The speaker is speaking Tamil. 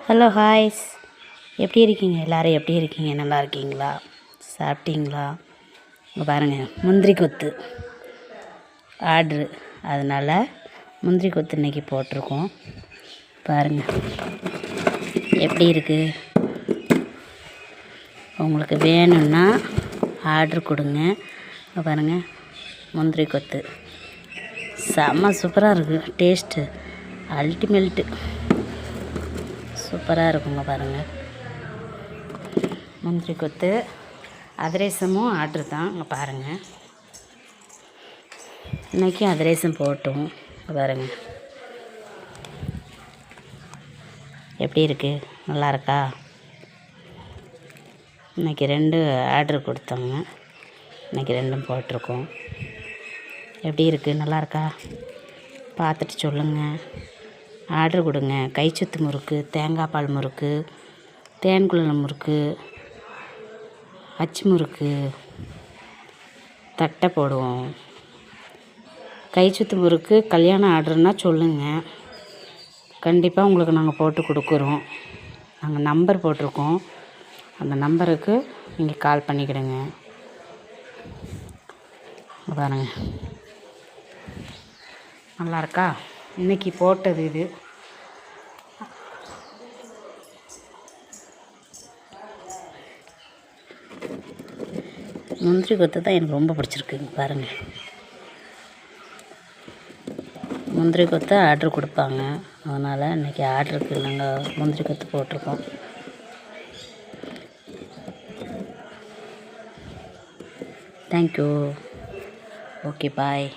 ஹலோ ஹாய்ஸ், எப்படி இருக்கீங்க? எல்லோரும் எப்படி இருக்கீங்க? நல்லா இருக்கீங்களா? சாப்பிட்டீங்களா? இங்கே பாருங்கள், முந்திரி கொத்து ஆர்ட்ரு, அதனால் முந்திரி கொத்து இன்றைக்கி போட்டிருக்கோம். பாருங்கள் எப்படி இருக்குது. உங்களுக்கு வேணும்னா ஆர்ட்ரு கொடுங்க. இங்கே பாருங்கள், முந்திரி கொத்து செம்ம சூப்பராக இருக்குது. டேஸ்ட்டு அல்டிமேட்டு சூப்பராக இருக்குங்க. பாருங்கள், முந்திரி கொத்து அதிரசமும் ஆர்ட்ரு தான். இங்கே பாருங்கள், இன்றைக்கும் அதிரசம் போட்டோம். பாருங்கள் எப்படி இருக்குது, நல்லா இருக்கா? இன்றைக்கி 2 ஆர்ட்ரு கொடுத்தோங்க. இன்றைக்கி 2ம் போட்டிருக்கோம். எப்படி இருக்குது, நல்லா இருக்கா? பார்த்துட்டு சொல்லுங்கள். ஆர்ட்ரு கொடுங்க. கைச்சுத்து முறுக்கு, தேங்காய் பால் முறுக்கு, தேன்குழல் முறுக்கு, அச்சு முறுக்கு, தட்டை போடுவோம். கைச்சுத்து முறுக்கு கல்யாணம் ஆர்டர்னா சொல்லுங்கள், கண்டிப்பாக உங்களுக்கு நாங்கள் போட்டு கொடுக்குறோம். நாங்கள் நம்பர் போட்டிருக்கோம், அந்த நம்பருக்கு நீங்கள் கால் பண்ணிக்கிடுங்க. பாருங்கள் நல்லா இருக்கா? இன்றைக்கி போட்டது இது. முந்திரி கொத்து தான் எனக்கு ரொம்ப பிடிச்சிருக்குங்க. பாருங்கள், முந்திரி கொத்து ஆர்ட்ரு கொடுப்பாங்க, அதனால் இன்றைக்கி ஆர்ட்ருக்கு நாங்கள் முந்திரி கொத்து போட்டிருக்கோம். தேங்க்யூ. ஓகே, பாய்.